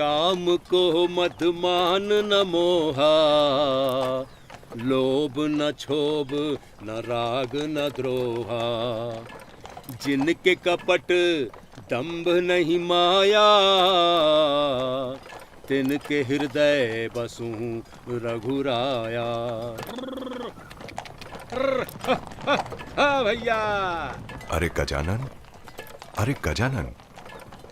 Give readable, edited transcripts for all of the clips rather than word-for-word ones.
काम को मत मान न मोहा, लोभ न क्षोभ न राग न द्रोहा। जिनके कपट दंभ नहीं माया, तिनके हृदय बसूं रघुराया। हाँ भैया। अरे गजानन,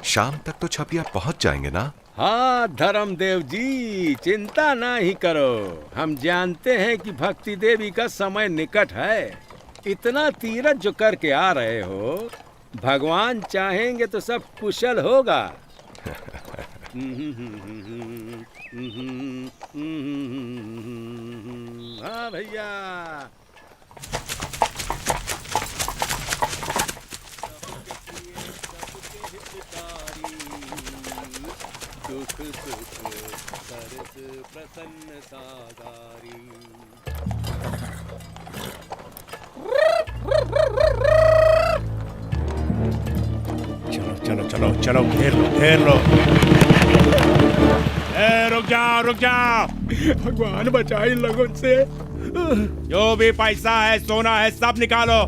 शाम तक तो छपिया पहुंच जाएंगे ना? हाँ धर्मदेव जी, चिंता ना ही करो। हम जानते हैं कि भक्ति देवी का समय निकट है। इतना तीरथ जो करके आ रहे हो, भगवान चाहेंगे तो सब कुशल होगा। हाँ भैया। दुख सुख सरस प्रसन्न सागारी। चलो चलो चलो चलो, घेर लो। रुक जाओ। भगवान बचाए लोगों से। जो भी पैसा है, सोना है, सब निकालो।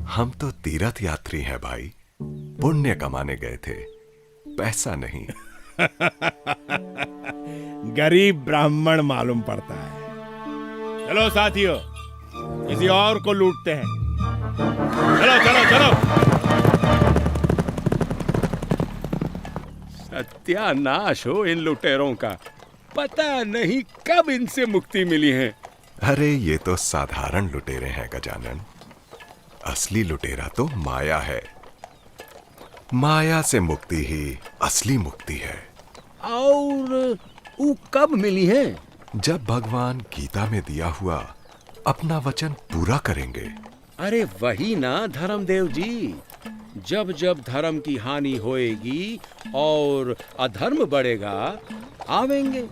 हम तो तीर्थ यात्री हैं भाई, पुण्य कमाने गए थे, पैसा नहीं। गरीब ब्राह्मण मालूम पड़ता है। चलो साथियों, किसी और को लूटते हैं। चलो। सत्यानाश हो इन लुटेरों का। पता नहीं कब इनसे मुक्ति मिली है। अरे ये तो साधारण लुटेरे हैं गजानन, असली लुटेरा तो माया है। माया से मुक्ति ही असली मुक्ति है। और वो कब मिली है? जब भगवान गीता में दिया हुआ अपना वचन पूरा करेंगे। अरे वही ना धर्मदेव जी, जब जब धर्म की हानि होएगी और अधर्म बढ़ेगा, आवेंगे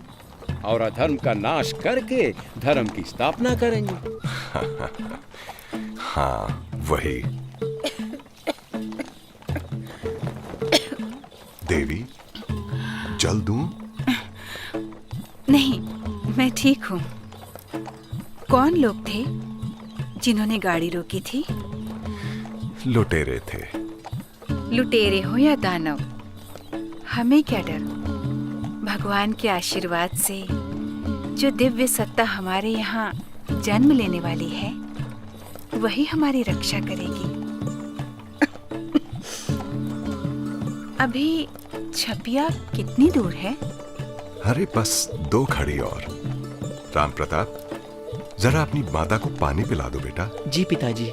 और अधर्म का नाश करके धर्म की स्थापना करेंगे। हाँ वही। देवी, जल दूं? नहीं, मैं ठीक हूँ। कौन लोग थे जिन्होंने गाड़ी रोकी थी? लुटेरे थे। लुटेरे हो या दानव, हमें क्या डर। भगवान के आशीर्वाद से जो दिव्य सत्ता हमारे यहाँ जन्म लेने वाली है, वही हमारी रक्षा करेगी। अभी छपिया कितनी दूर है? अरे बस 2 खड़ी और। राम प्रताप, जरा अपनी माता को पानी पिला दो बेटा। जी पिताजी।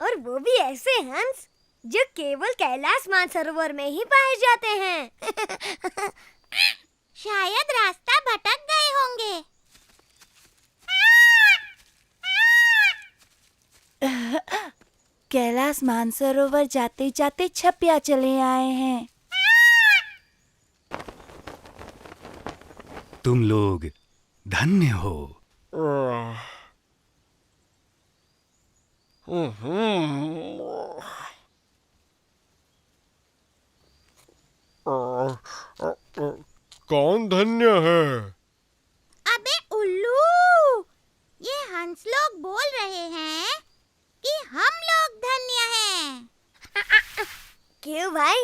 और वो भी ऐसे हंस जो केवल कैलाश मानसरोवर में ही पाए जाते हैं। शायद रास्ता भटक गए होंगे। कैलाश मानसरोवर जाते जाते छपिया चले आए हैं। तुम लोग धन्य हो। कौन धन्य है? अबे उल्लू, ये हंस लोग बोल रहे हैं कि हम लोग धन्य हैं। क्यों भाई,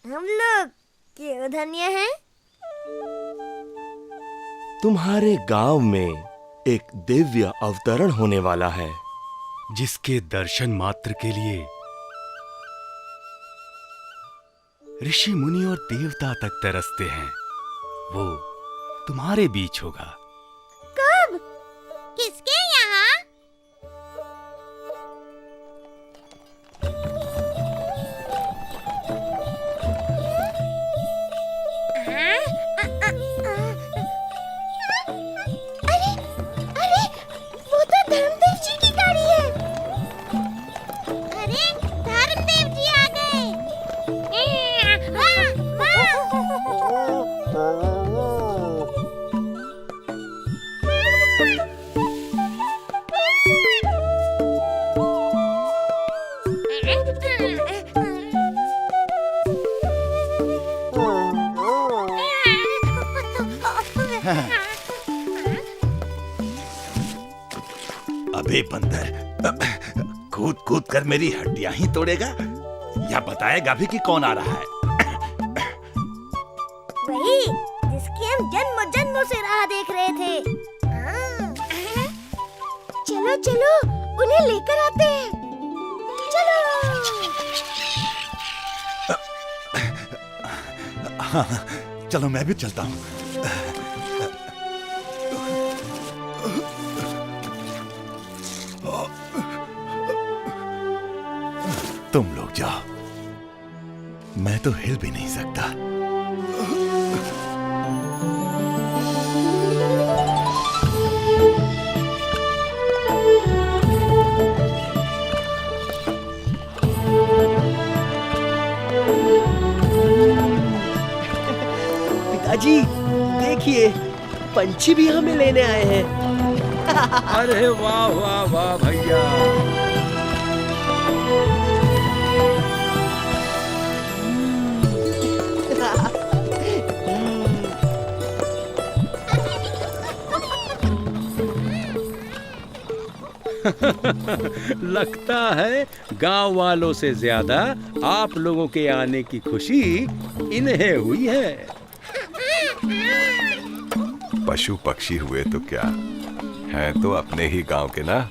हम लोग क्यों धन्य हैं? तुम्हारे गांव में एक दिव्य अवतरण होने वाला है, जिसके दर्शन मात्र के लिए ऋषि मुनि और देवता तक तरसते हैं। वो तुम्हारे बीच होगा। कब? किसके यहाँ? अरे, वो तो धर्मदेव जी की गाड़ी है। अरे, धर्मदेव जी आ गए। अबे बंदर, कूद कूद कर मेरी हड्डियां ही तोड़ेगा या बताएगा भी कि कौन आ रहा है? वही जिसकी हम जन्म जन्मों से राह देख रहे थे। चलो चलो, उन्हें लेकर आते हैं। चलो। हाँ, चलो मैं भी चलता हूँ। तुम लोग जाओ, मैं तो हिल भी नहीं सकता। पिताजी देखिए, पंछी भी हमें लेने आए हैं। अरे वाह वाह वाह भैया। लगता है गांव वालों से ज्यादा आप लोगों के आने की खुशी इन्हें हुई है। पशु पक्षी हुए तो क्या, हैं तो अपने ही गांव के ना।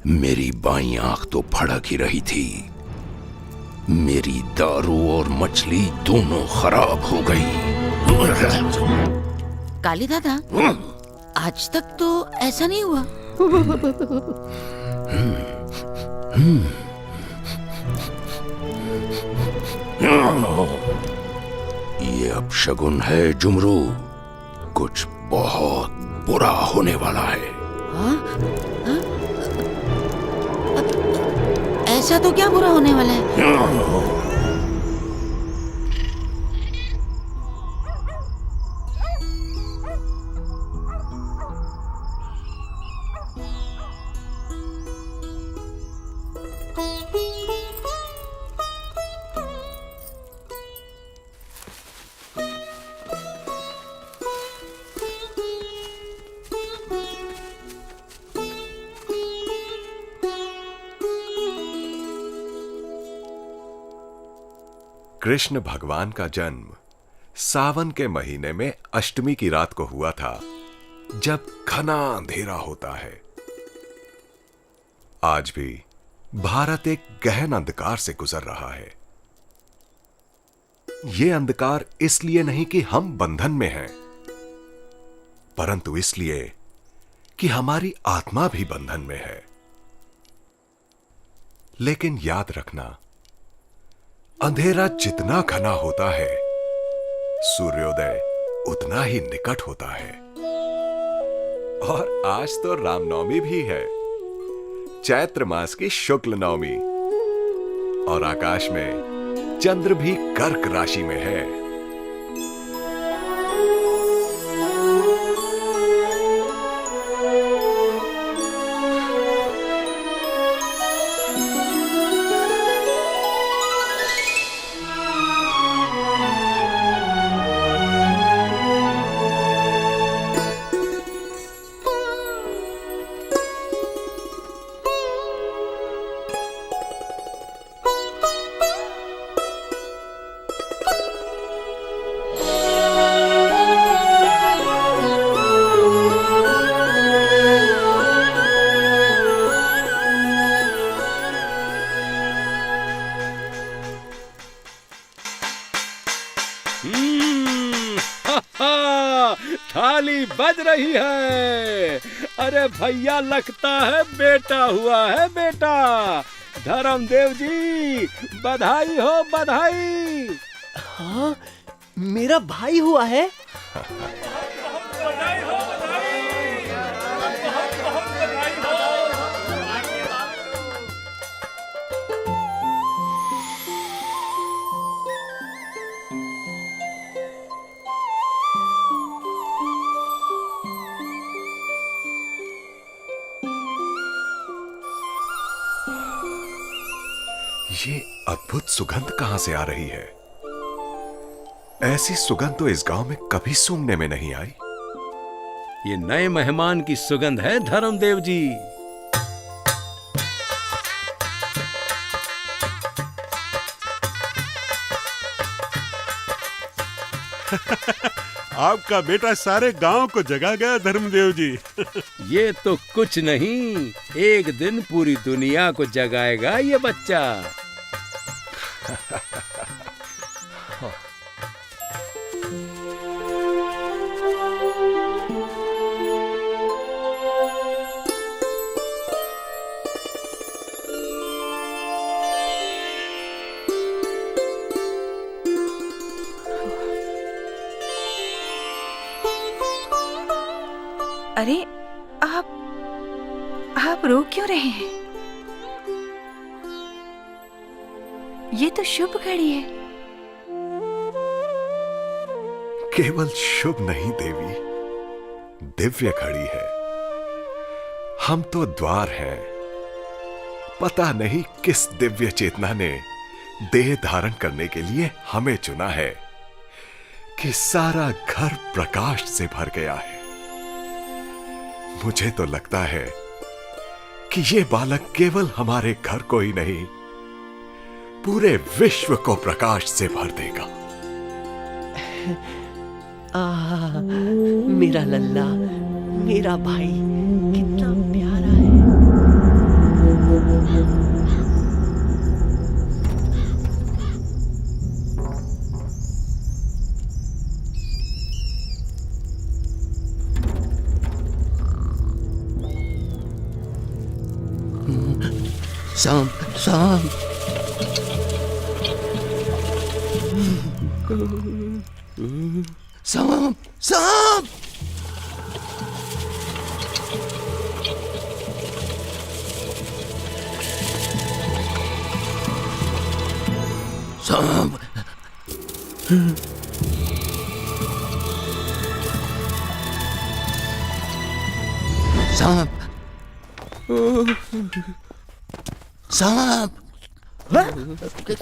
मेरी बाईं आंख तो फड़क ही रही थी। मेरी दारू और मछली दोनों खराब हो गई। काली दादा, आज तक तो ऐसा नहीं हुआ। ये अपशगुन है जुमरू, कुछ बहुत बुरा होने वाला है। ऐसा तो क्या बुरा होने वाला है? कृष्ण भगवान का जन्म सावन के महीने में अष्टमी की रात को हुआ था, जब घना अंधेरा होता है। आज भी भारत एक गहन अंधकार से गुजर रहा है। यह अंधकार इसलिए नहीं कि हम बंधन में हैं, परंतु इसलिए कि हमारी आत्मा भी बंधन में है। लेकिन याद रखना, अंधेरा जितना घना होता है, सूर्योदय उतना ही निकट होता है। और आज तो रामनवमी भी है, चैत्र मास की शुक्ल नवमी, और आकाश में चंद्र भी कर्क राशि में है। थाली बज रही है। अरे भैया, लगता है बेटा हुआ है, बेटा। धर्मदेव जी, बधाई हो, बधाई। हाँ, मेरा भाई हुआ है। ये अद्भुत सुगंध कहां से आ रही है? ऐसी सुगंध तो इस गांव में कभी सूंघने में नहीं आई। ये नए मेहमान की सुगंध है, धर्मदेव जी। आपका बेटा सारे गांव को जगा गया धर्मदेव जी। ये तो कुछ नहीं, एक दिन पूरी दुनिया को जगाएगा ये बच्चा। अरे आप रो क्यों रहे हैं? ये तो शुभ घड़ी है। केवल शुभ नहीं देवी, दिव्य घड़ी है। हम तो द्वार हैं। पता नहीं किस दिव्य चेतना ने देह धारण करने के लिए हमें चुना है कि सारा घर प्रकाश से भर गया है। मुझे तो लगता है कि ये बालक केवल हमारे घर को ही नहीं, पूरे विश्व को प्रकाश से भर देगा। मेरा लल्ला, मेरा भाई कितना प्यारा है। सांप, सांप। सांप, सांप। सांप। सांप। सांप।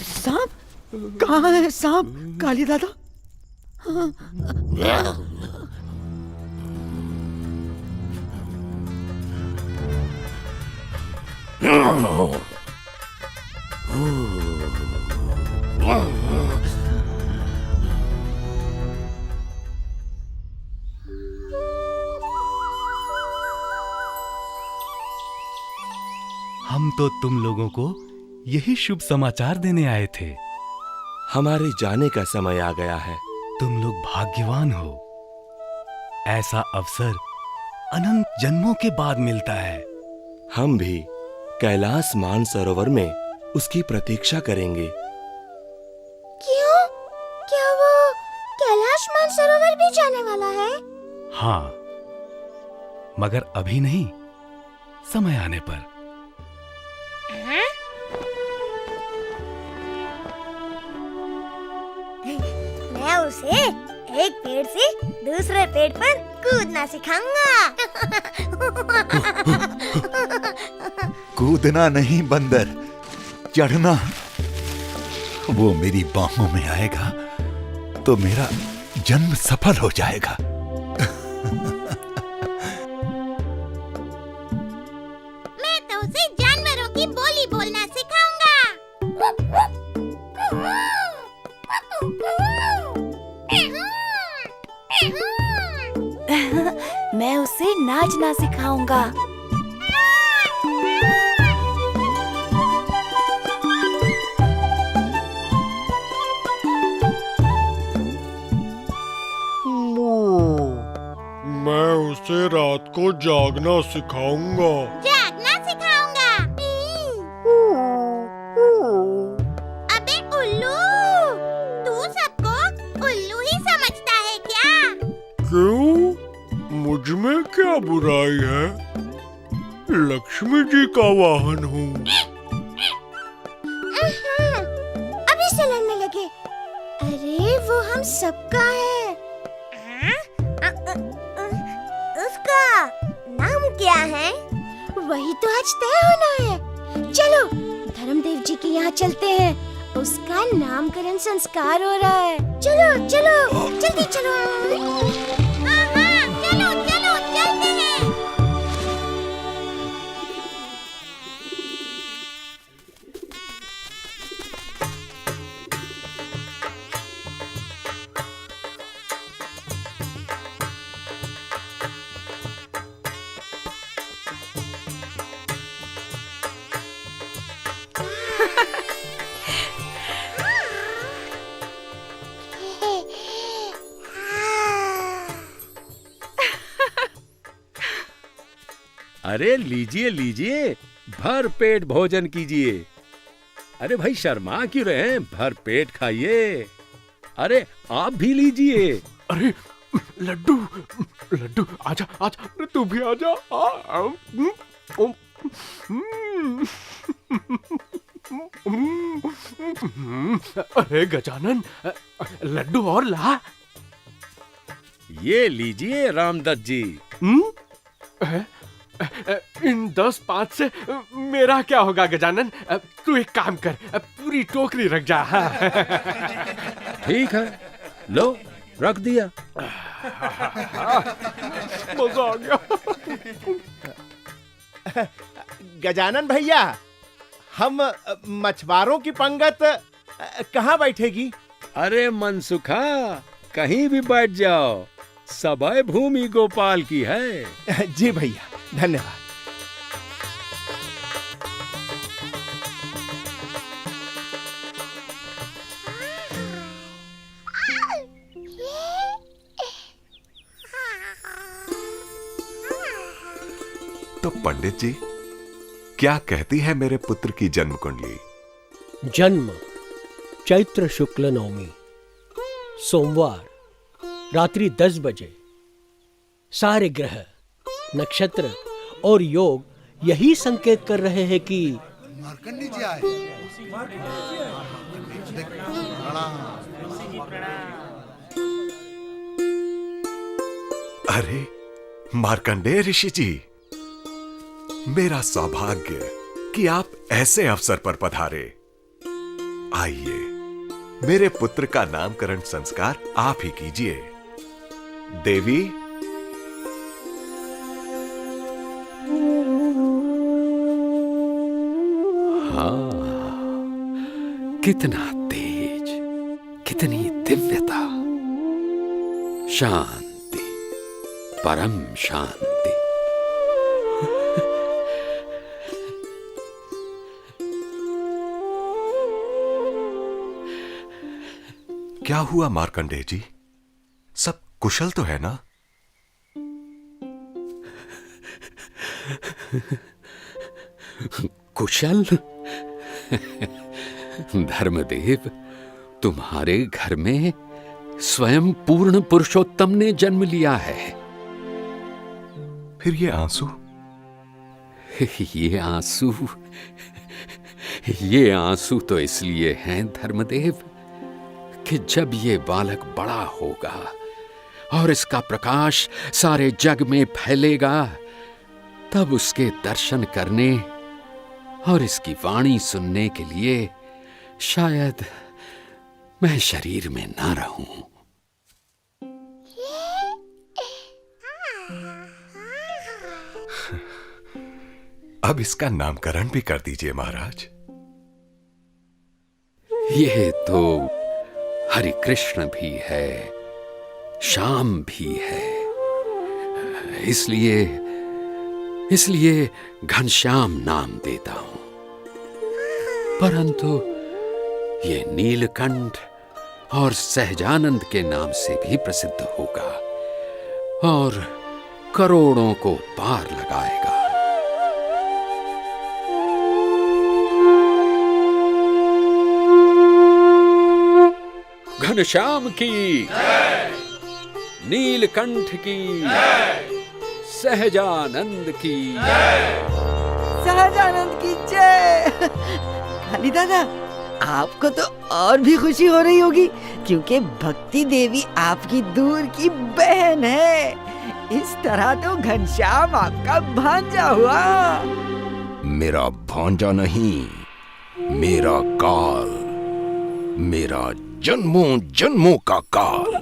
सांप? कहाँ है सांप, काली दादा? तो तुम लोगों को यही शुभ समाचार देने आए थे। हमारे जाने का समय आ गया है। तुम लोग भाग्यवान हो। ऐसा अवसर अनंत जन्मों के बाद मिलता है। हम भी कैलाश मानसरोवर में उसकी प्रतीक्षा करेंगे। क्यों? क्या वो कैलाश मानसरोवर भी जाने वाला है? हाँ, मगर अभी नहीं, समय आने पर। मैं उसे एक पेड़ से दूसरे पेड़ पर कूदना सिखाऊंगा। कूदना नहीं बंदर, चढ़ना। वो मेरी बाहों में आएगा तो मेरा जन्म सफल हो जाएगा। मैं तो उसे जानवरों की बोली बोलना सिखाऊंगा। मैं उसे नाचना सिखाऊंगा। मैं उसे रात को जागना सिखाऊंगा। जागना सिखाऊंगा। अबे उल्लू, तू सबको उल्लू ही समझता है क्या? क्यों? मुझ में क्या बुराई है? लक्ष्मी जी का वाहन हूँ। अभी से लड़ने लगे। अरे वो हम सबका है। उसका नाम क्या है? वही तो आज तय होना है। चलो धर्मदेव जी के यहाँ चलते हैं। उसका नामकरण संस्कार हो रहा है। चलो चलो जल्दी चलो। हाँ हाँ चलो चलो चलते हैं। अरे लीजिए लीजिए, भर पेट भोजन कीजिए। अरे भाई शर्मा क्यों रहे हैं? भर पेट खाइए। अरे आप भी लीजिए। अरे लड्डू, लड्डू आजा आजा, अरे तू भी आजा। अरे गजानन, लड्डू और ला। ये लीजिए रामदत्त जी। इन 10-5 से मेरा क्या होगा गजानन? तू एक काम कर, पूरी टोकरी रख जा। ठीक है, लो रख दिया। मजा आ गया। गजानन भैया, हम मछुआरों की पंगत कहाँ बैठेगी? अरे मनसुखा, कहीं भी बैठ जाओ, सबय भूमि गोपाल की है। जी भैया, धन्यवाद। तो पंडित जी, क्या कहती है मेरे पुत्र की जन्म कुंडली? जन्म चैत्र शुक्ल नवमी, सोमवार, रात्रि 10 बजे। सारे ग्रह, नक्षत्र और योग यही संकेत कर रहे हैं कि मार्कंडी जी आए। अरे मार्कंडेय ऋषि जी, मेरा सौभाग्य कि आप ऐसे अवसर पर पधारे। आइए, मेरे पुत्र का नामकरण संस्कार आप ही कीजिए। देवी, हाँ, कितना तेज, कितनी दिव्यता। शांति, परम शांति। क्या हुआ मार्कंडेय जी? सब कुशल तो है ना? कुशल? धर्मदेव, तुम्हारे घर में स्वयं पूर्ण पुरुषोत्तम ने जन्म लिया है। फिर ये आंसू? ये आंसू तो इसलिए हैं धर्मदेव कि जब ये बालक बड़ा होगा और इसका प्रकाश सारे जग में फैलेगा, तब उसके दर्शन करने और इसकी वाणी सुनने के लिए शायद मैं शरीर में ना रहूं। अब इसका नामकरण भी कर दीजिए महाराज। ये तो हरि कृष्ण भी है, श्याम भी है, इसलिए घनश्याम नाम देता हूं। परंतु ये नीलकंठ और सहजानंद के नाम से भी प्रसिद्ध होगा और करोड़ों को पार लगाएगा। घनश्याम की जय, नीलकंठ की जय, सहजानंद की जय, सहजानंद की जय। काली दादा, आपको तो और भी खुशी हो रही होगी क्योंकि भक्ति देवी आपकी दूर की बहन है। इस तरह तो घनश्याम आपका भांजा हुआ। मेरा भांजा नहीं, मेरा काल, मेरा जन्मों जन्मों का काल।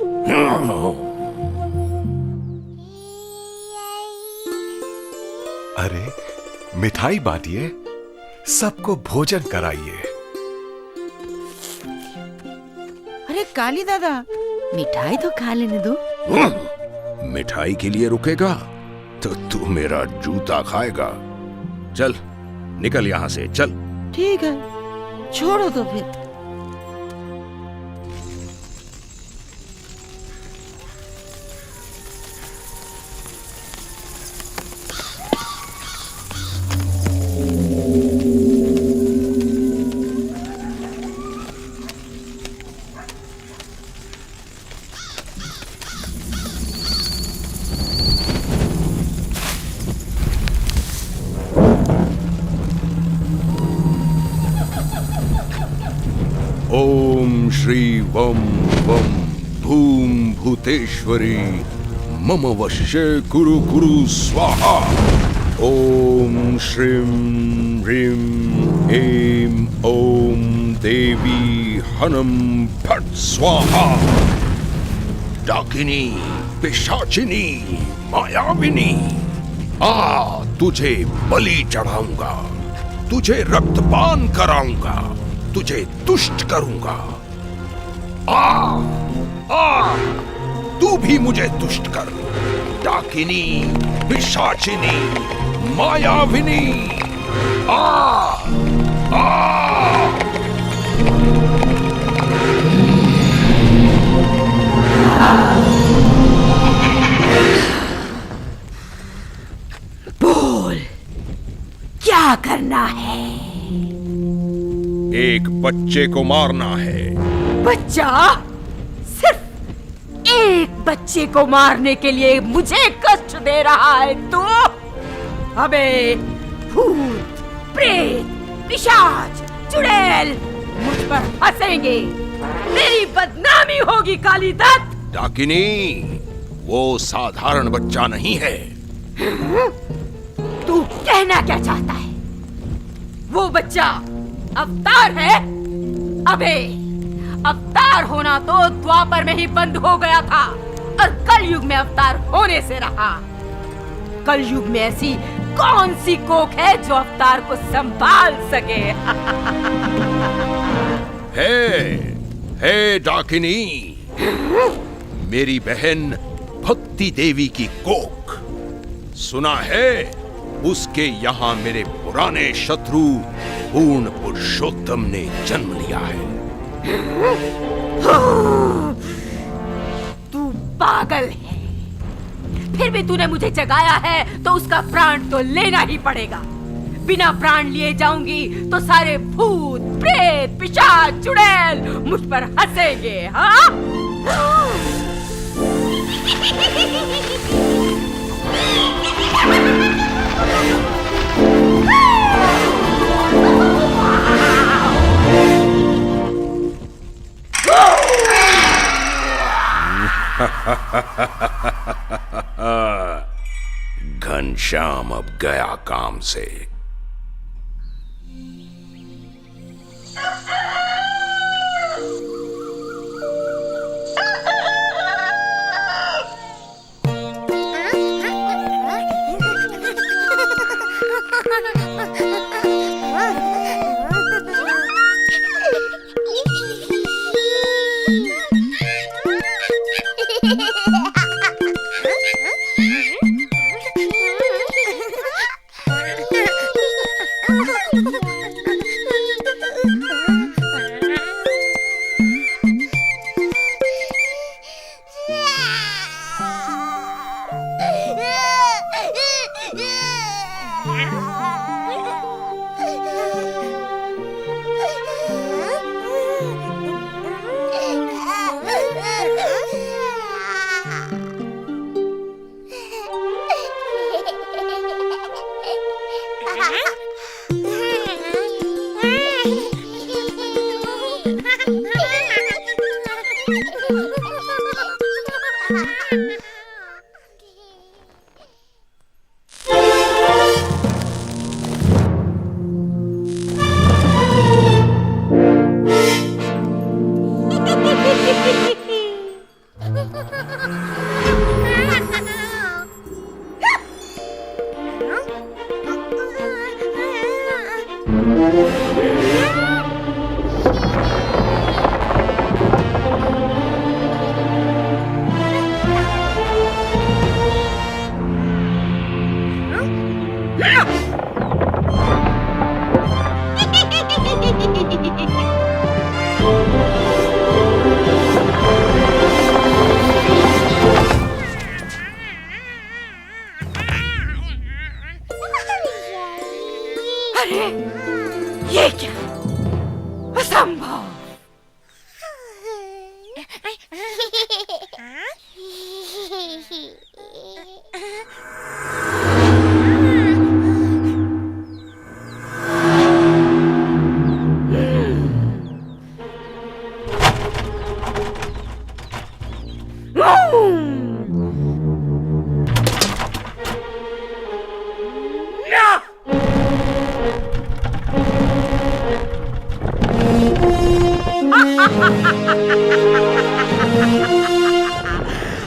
अरे मिठाई बांटिए, सबको भोजन कराइए। अरे काली दादा, मिठाई तो खा लेने दो। मिठाई के लिए रुकेगा तो तू मेरा जूता खाएगा। चल निकल यहां से, चल। ठीक है, छोड़ो तो फिर। ओम श्री वम वम भूम भूतेश्वरी मम वश्य कुरु कुरु स्वाहा। ओम श्रीं ह्रीं ऐं ओम देवी हनम फट स्वाहा। डाकिनी, पिशाचिनी, मायाविनी, आ तुझे बलि चढ़ाऊंगा, तुझे रक्तपान कराऊंगा, तुझे दुष्ट करूंगा। आ तू भी मुझे दुष्ट कर। डाकिनी, पिशाचिनी, मायाविनी, आ बोल, क्या करना है? एक बच्चे को मारना है। बच्चा? सिर्फ एक बच्चे को मारने के लिए मुझे कष्ट दे रहा है तू? अबे भूत, प्रेत, पिशाच, चुड़ैल मुझ पर हंसेंगे, मेरी बदनामी होगी काली दत्त। डाकिनी, वो साधारण बच्चा नहीं है। तू कहना क्या चाहता है? वो बच्चा अवतार है? अबे अवतार होना तो द्वापर में ही बंद हो गया था और कलयुग में अवतार होने से रहा। कलयुग में ऐसी कौन सी कोख है जो अवतार को संभाल सके? हे डाकिनी, मेरी बहन भक्ति देवी की कोख। सुना है उसके यहाँ मेरे पुराने शत्रु पूर्ण पुरुषोत्तम ने जन्म लिया है। तू पागल है। फिर भी तूने मुझे जगाया है तो उसका प्राण तो लेना ही पड़ेगा। बिना प्राण लिए जाऊंगी तो सारे भूत, प्रेत, पिशाच, चुड़ैल मुझ पर हंसेंगे। हाँ? घनश्याम अब गया काम से। अरे ये क्या? असंभव।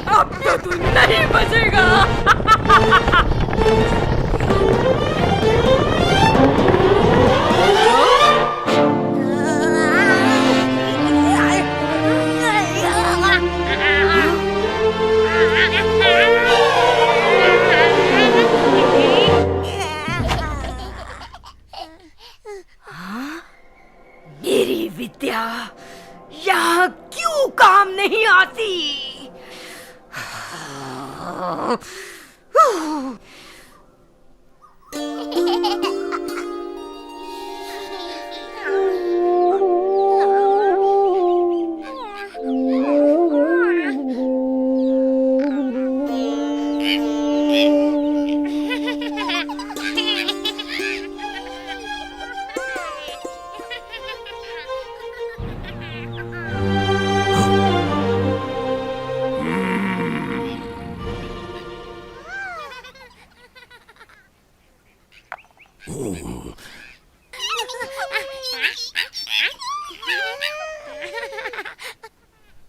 अब तो तू नहीं बचेगा। मेरी विद्या यहाँ क्यों काम नहीं आती?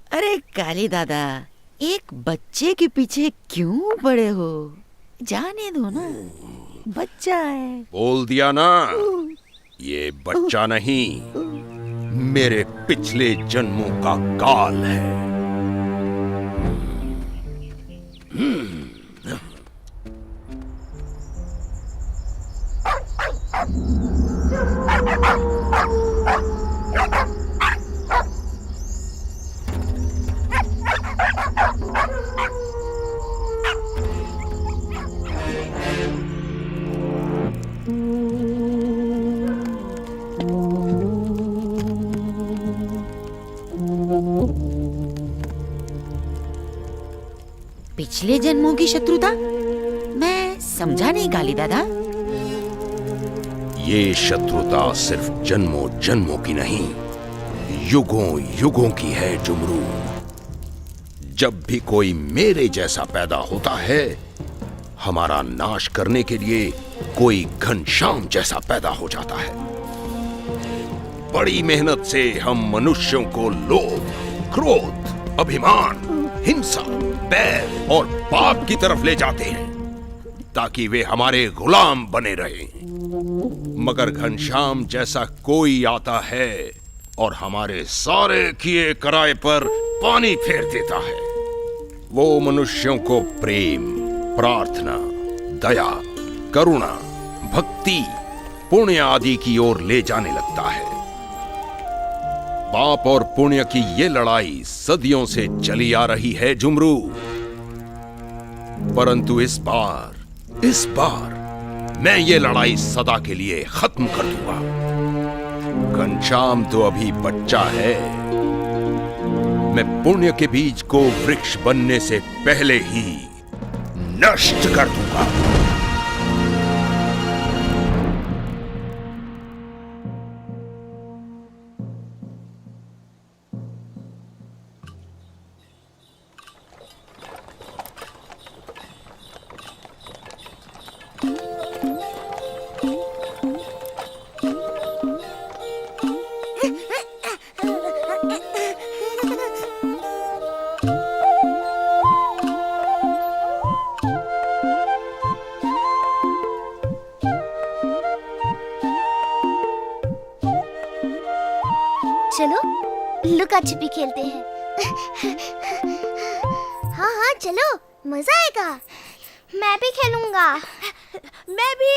अरे काली दादा, एक बच्चे के पीछे क्यों पड़े हो? जाने दो ना, बच्चा है। बोल दिया ना, ये बच्चा नहीं, मेरे पिछले जन्मों का काल है। पिछले जन्मों की शत्रुता? मैं समझा नहीं काली दादा। ये शत्रुता सिर्फ जन्मों जन्मों की नहीं, युगों युगों की है जुमरू। जब भी कोई मेरे जैसा पैदा होता है, हमारा नाश करने के लिए कोई घनश्याम जैसा पैदा हो जाता है। बड़ी मेहनत से हम मनुष्यों को लोभ, क्रोध, अभिमान, हिंसा, बैर और पाप की तरफ ले जाते हैं ताकि वे हमारे गुलाम बने रहें। मगर घनश्याम जैसा कोई आता है और हमारे सारे किए कराए पर पानी फेर देता है। वो मनुष्यों को प्रेम, प्रार्थना, दया, करुणा, भक्ति, पुण्य आदि की ओर ले जाने लगता है। पाप और पुण्य की ये लड़ाई सदियों से चली आ रही है जुमरू, परंतु इस बार मैं ये लड़ाई सदा के लिए खत्म कर दूंगा। घनश्याम तो अभी बच्चा है, मैं पुण्य के बीज को वृक्ष बनने से पहले ही नष्ट कर दूंगा। चलो लुका छिपी खेलते हैं। हाँ हाँ चलो, मजा आएगा। मैं भी खेलूंगा। मैं भी।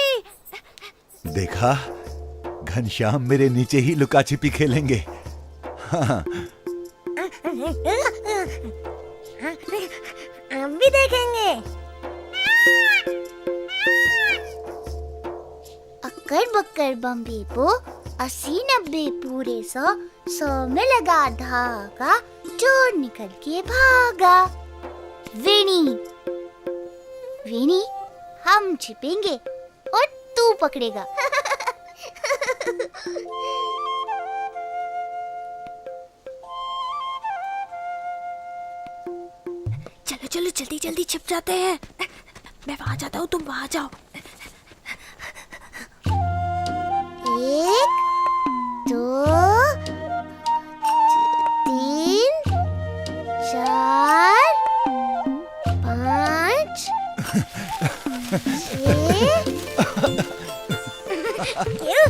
देखा, घनश्याम मेरे नीचे ही लुका छिपी खेलेंगे। हाँ। हम भी देखेंगे। अक्कर बक्कर बम्बी पो 80-90 पूरे 100 में लगा धागा, चोर निकल के भागा। वेणी वेणी हम छिपेंगे और तू पकड़ेगा। चलो चलो जल्दी जल्दी छिप जाते हैं। मैं वहां जाता हूँ, तुम वहां जाओ। 1 2 3 4 5 6। क्यों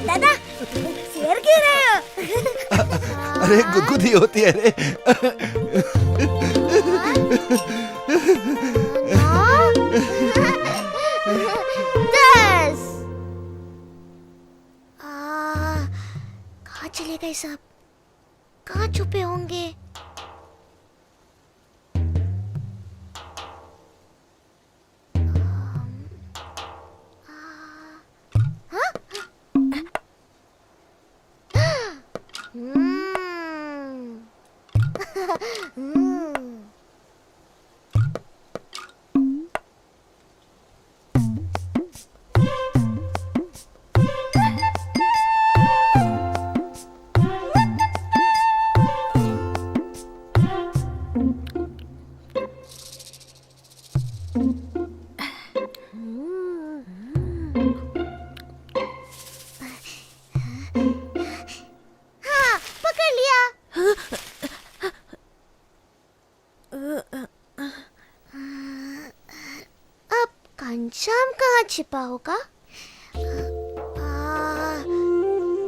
दादा, शेर क्यों रहे हो? अरे गुदगुदी होती है रे। 10। कहाँ चले गए सब? कहाँ छुपे होंगे? हाँ? घनश्याम कहाँ छिपा होगा?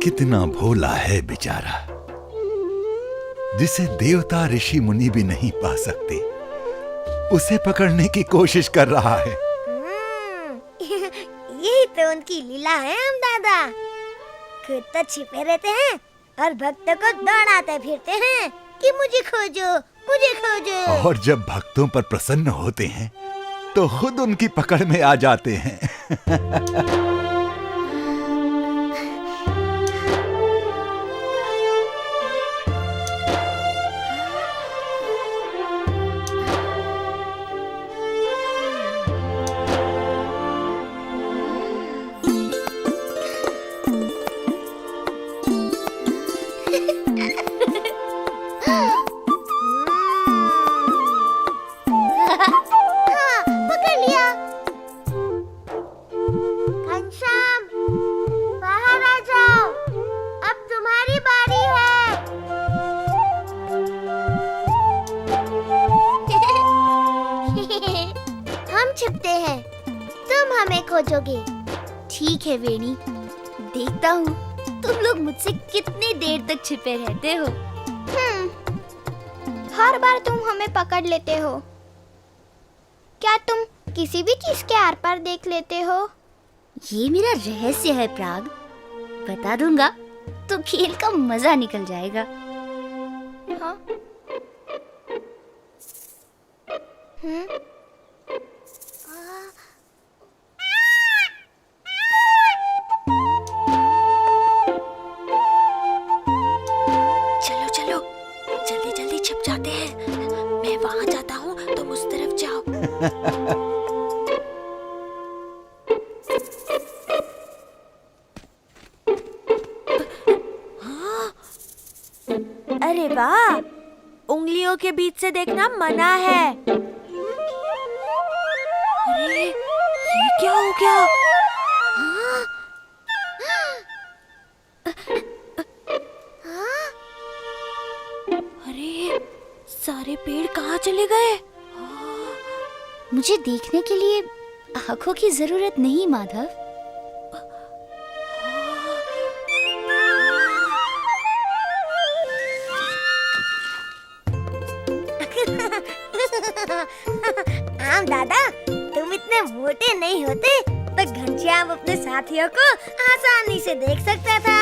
कितना भोला है बेचारा, जिसे देवता ऋषि मुनि भी नहीं पा सकते, उसे पकड़ने की कोशिश कर रहा है। यही तो उनकी लीला है हम दादा। खुद तो छिपे रहते हैं और भक्तों को दौड़ाते फिरते हैं कि मुझे खोजो, मुझे खोजो। और जब भक्तों पर प्रसन्न होते हैं तो खुद उनकी पकड़ में आ जाते हैं। हाँ, पकड़ लिया। घनश्याम, बाहर आ जाओ, अब तुम्हारी बारी है। हम छिपते हैं, तुम हमें खोजोगे। ठीक है वेणी, देखता हूँ तुम लोग मुझसे कितनी देर तक छिपे रहते हो। हर बार तुम हमें पकड़ लेते हो। क्या तुम किसी भी चीज के आर पार देख लेते हो? ये मेरा रहस्य है प्राग, बता दूंगा तो खेल का मजा निकल जाएगा। हाँ? चलो चलो, जल्दी जल्दी छिप जाते हैं। मैं वहां जाता हूँ, तुम उस तरफ जाओ। अरे वाह, उंगलियों के बीच से देखना मना है। अरे ये क्या हो गया? हाँ? अरे सारे पेड़ कहाँ चले गए? मुझे देखने के लिए आंखों की जरूरत नहीं माधव। आम दादा, तुम इतने मोटे नहीं होते तो घनश्याम अपने साथियों को आसानी से देख सकता था।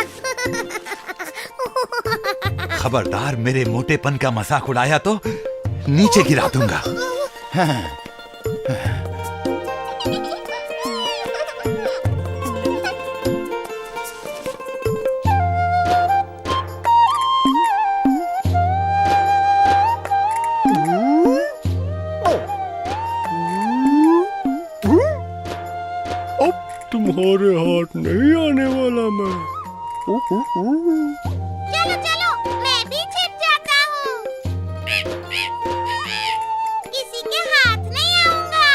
खबरदार मेरे मोटेपन का मजाक उड़ाया तो नीचे गिरा दूंगा। हाँ। तुम्हारे हाथ नहीं आने वाला मैं। चलो चलो, मैं भी छिप जाता हूँ। किसी के हाथ नहीं आऊंगा।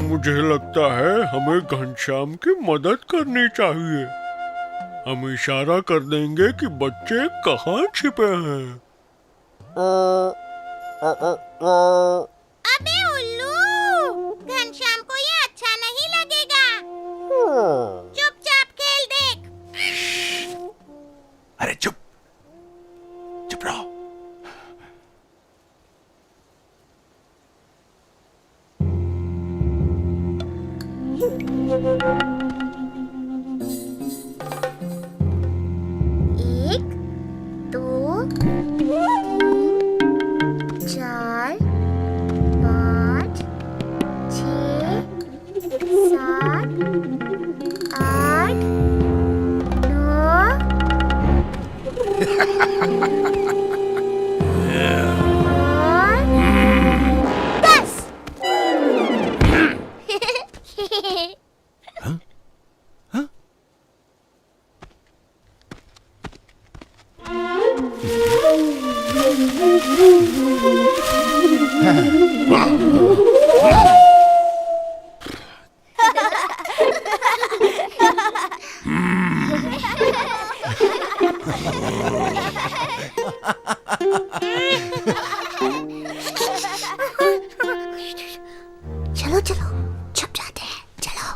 मुझे लगता है हमें घनश्याम की मदद करनी चाहिए। हम इशारा कर देंगे कि बच्चे कहाँ छिपे हैं। अबे उल्लू, घनश्याम को ये अच्छा नहीं लगेगा। चुपचाप खेल देख। अरे चुप चुप रहो। एक, दो, चार, पाँच, छः, सात, आठ, नौ, दस। चलो चलो, छुप जाते हैं, चलो।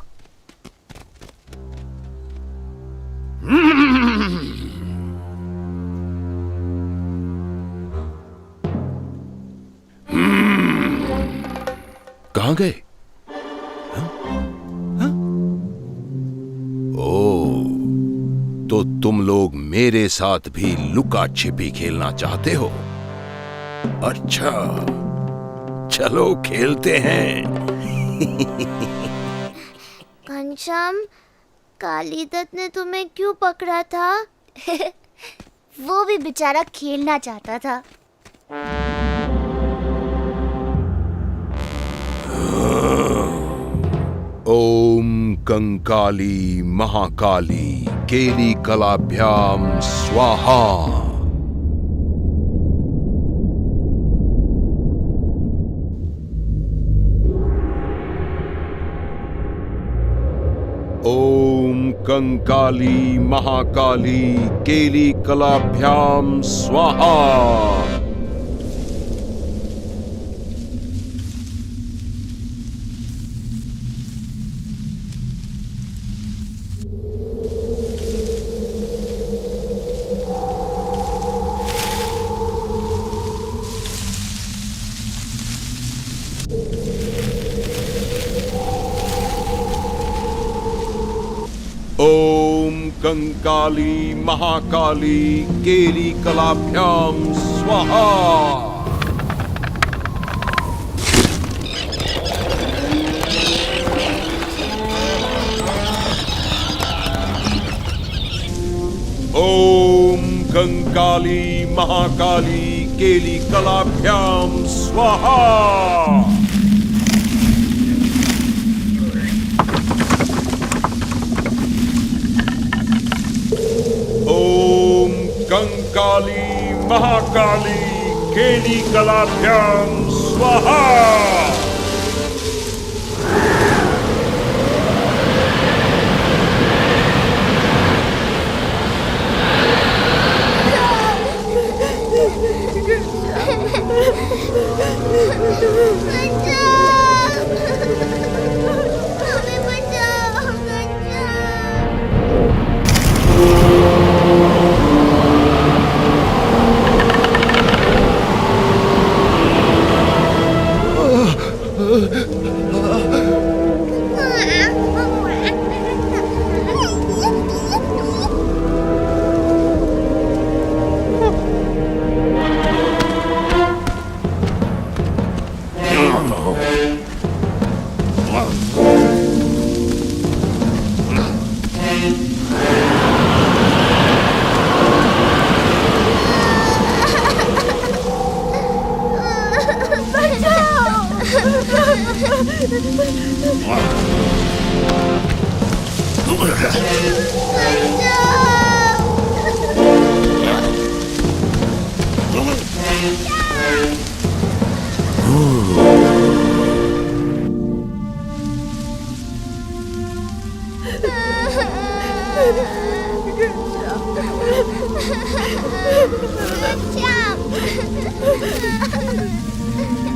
कहाँ गए? ओ, तो तुम लोग मेरे साथ भी लुका छिपी खेलना चाहते हो? अच्छा, चलो खेलते हैं। घनश्याम, काली दत्त ने तुम्हें क्यों पकड़ा था? वो भी बेचारा खेलना चाहता था। ओम कंकाली महाकाली केली कलाभ्याम स्वाहा। कंकाली महाकाली केली कलाभ्याम स्वाहा। ओम कंकाली महाकाली केली कलाभ्याम स्वाहा। ओम कंकाली महाकाली केली कलाभ्याम स्वाहा। ओम कंकाली महाकाली केली कलाभ्याम स्वाहा।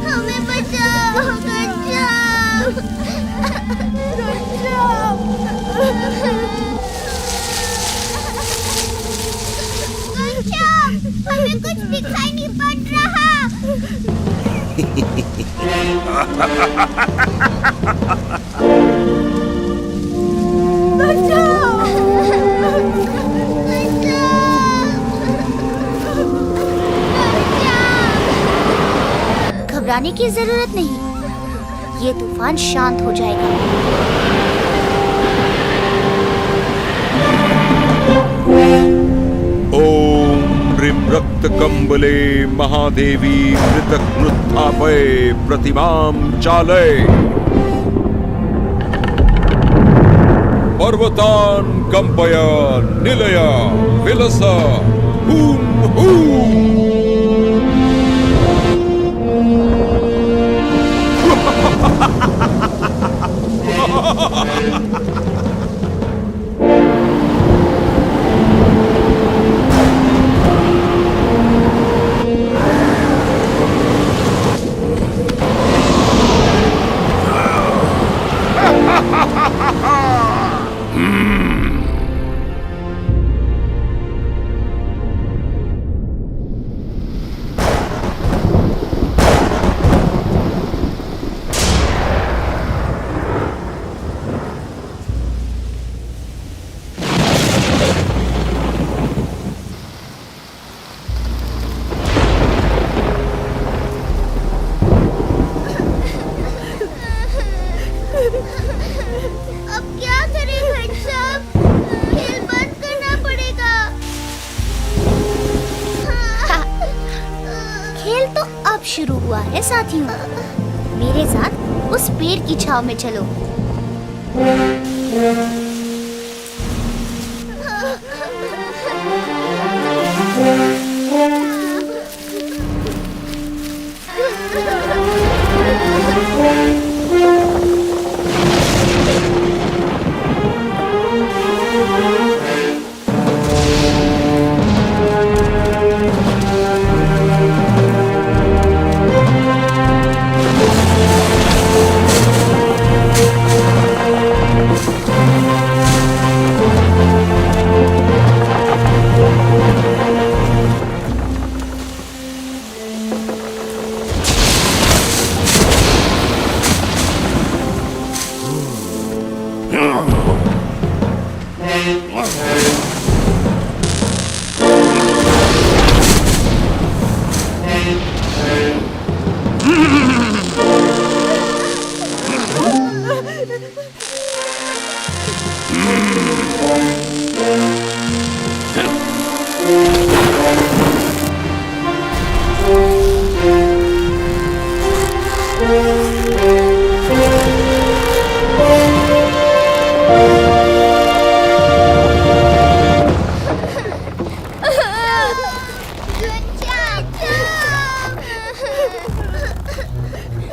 हमें बचाओ हमें कुछ दिखाई नहीं पड़ रहा। घबराने की जरूरत नहीं, ये तूफान शांत हो जाएगा। ओम ह्रीं रक्त कंबले महादेवी मृतघ्नुत्थापय प्रतिमां चालय। पर्वतान् कंपय निलय विलस हूं हूं। अब क्या करें भाई साहब, खेल बंद करना पड़ेगा। खेल तो अब शुरू हुआ है साथियों, मेरे साथ उस पेड़ की छांव में चलो।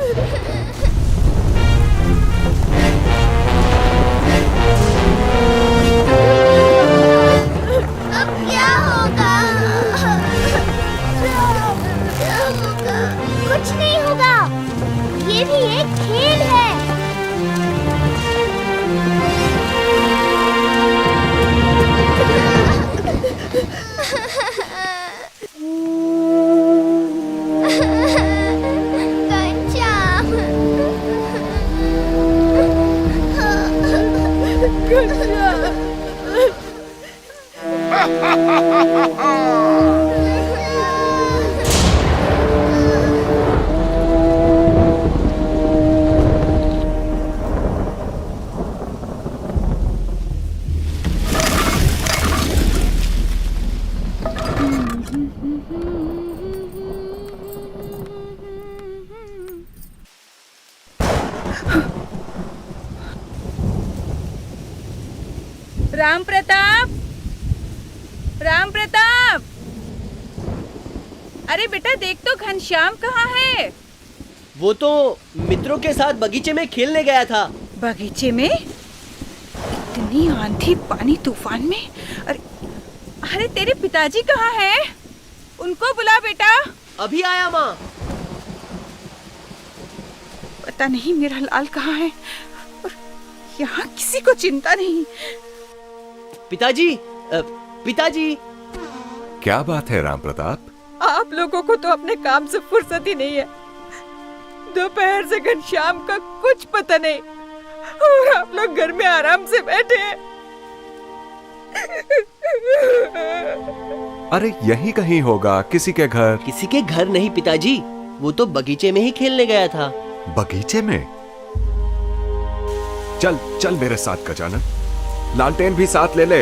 अब क्या होगा? क्या होगा? कुछ नहीं होगा। ये भी एक खेल है। घनश्याम। राम प्रताप, राम प्रताप, अरे बेटा देख तो घनश्याम कहाँ है? वो तो मित्रों के साथ बगीचे में खेलने गया था। बगीचे में? इतनी आंधी पानी तूफान में? अरे तेरे पिताजी कहाँ हैं? उनको बुला बेटा। अभी आया माँ। पता नहीं मेरा लाल कहाँ है और यहाँ किसी को चिंता नहीं। पिताजी, पिताजी। क्या बात है राम प्रताप? आप लोगों को तो अपने काम से फुर्सत ही नहीं है। दोपहर से घनश्याम का कुछ पता नहीं और आप लोग घर में आराम से बैठे हैं। अरे यही कहीं होगा, किसी के घर। किसी के घर नहीं पिताजी, वो तो बगीचे में ही खेलने गया था। बगीचे में? चल चल मेरे साथ गजानन, लालटेन भी साथ ले ले,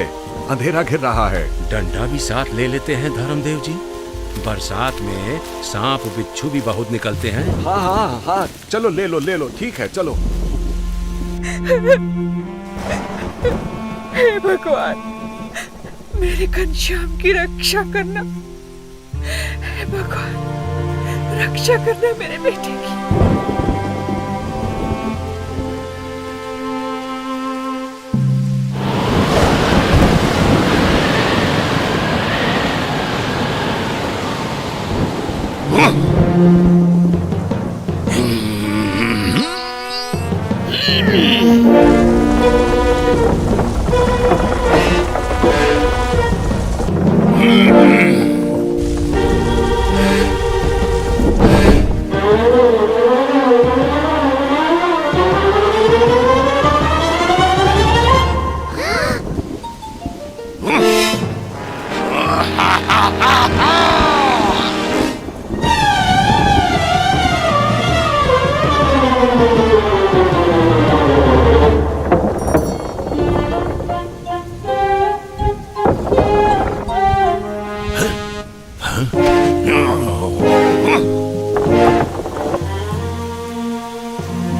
अंधेरा घिर रहा है। डंडा भी साथ ले लेते हैं धर्मदेव जी, बरसात में सांप बिच्छू भी बहुत निकलते हैं। हाँ हाँ हाँ, चलो ले लो, ठीक है चलो। हे भगवान, मेरे घनश्याम की रक्षा करना। हे भगवान, रक्षा करना मेरे बेटे की।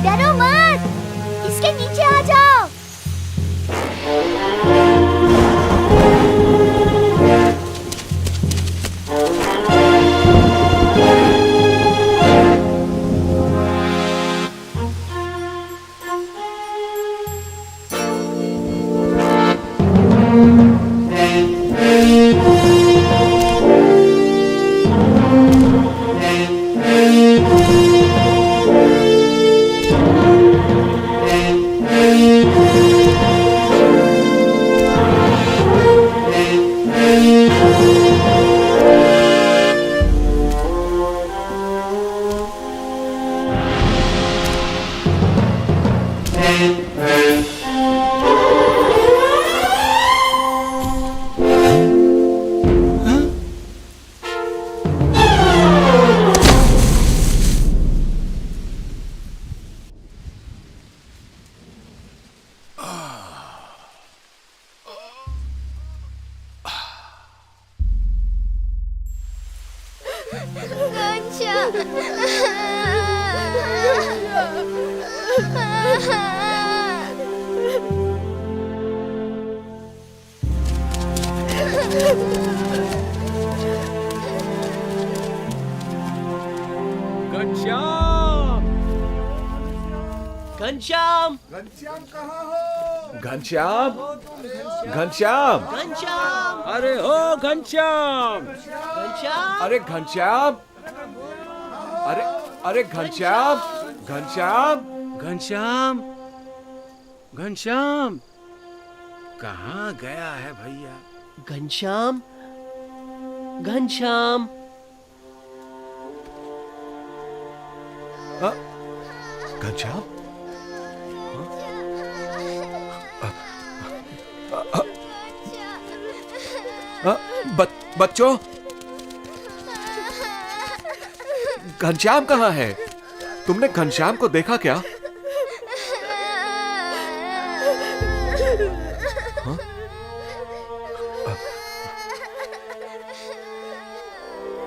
डरो मत, इसके नीचे आ जाओ। घनश्याम, घनश्याम घनश्याम कहाँ हो? घनश्याम, घनश्याम, घनश्याम, अरे हो घनश्याम, घनश्याम, अरे घनश्याम, अरे अरे घनश्याम, घनश्याम, घनश्याम, घनश्याम कहाँ गया है भैया? घनश्याम, घनश्याम। घनश्याम, बच्चों, घनश्याम कहाँ है? तुमने घनश्याम को देखा क्या?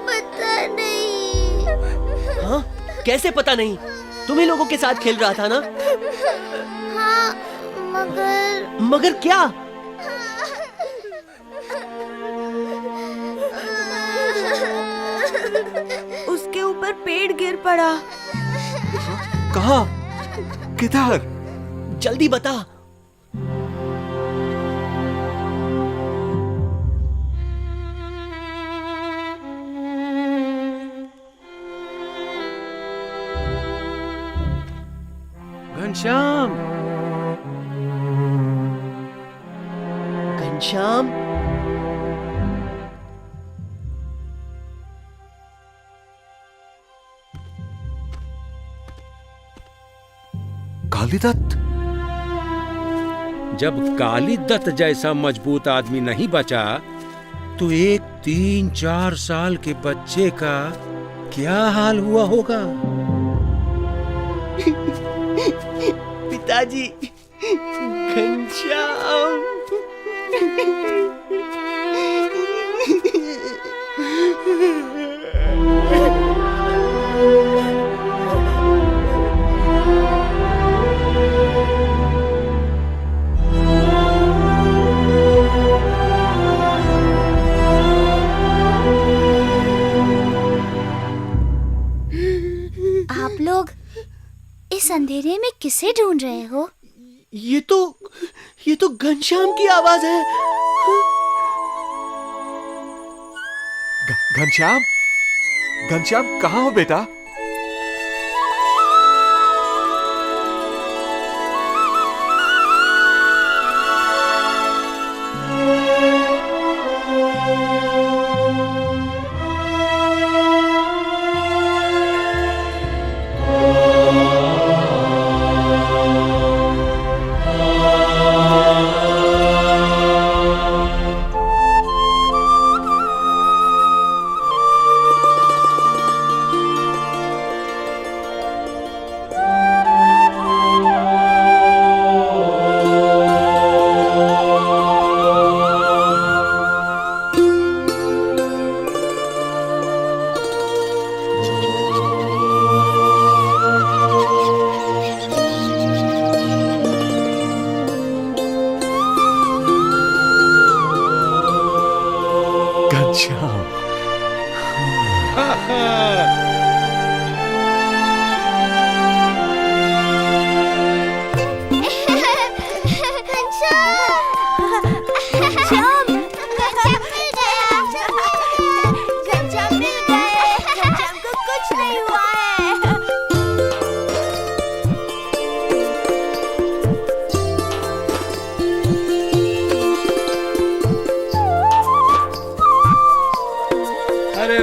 पता नहीं। हाँ? कैसे पता नहीं? तुम ही लोगों के साथ खेल रहा था ना? हाँ, मगर क्या? उसके ऊपर पेड़ गिर पड़ा। कहाँ? किधर? जल्दी बता। घनश्याम, घनश्याम, कालीदत्त। जब कालीदत्त जैसा मजबूत आदमी नहीं बचा तो एक 3-4 साल के बच्चे का क्या हाल हुआ होगा? पिताजी, घनश्याम। आप लोग इस अंधेरे में किसे ढूंढ रहे हो? ये तो घनश्याम की आवाज है। घनश्याम, घनश्याम कहाँ हो बेटा?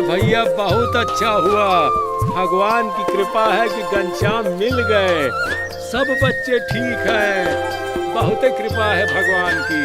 भैया बहुत अच्छा हुआ। भगवान की कृपा है कि घनश्याम मिल गए। सब बच्चे ठीक हैं। बहुत कृपा है भगवान की।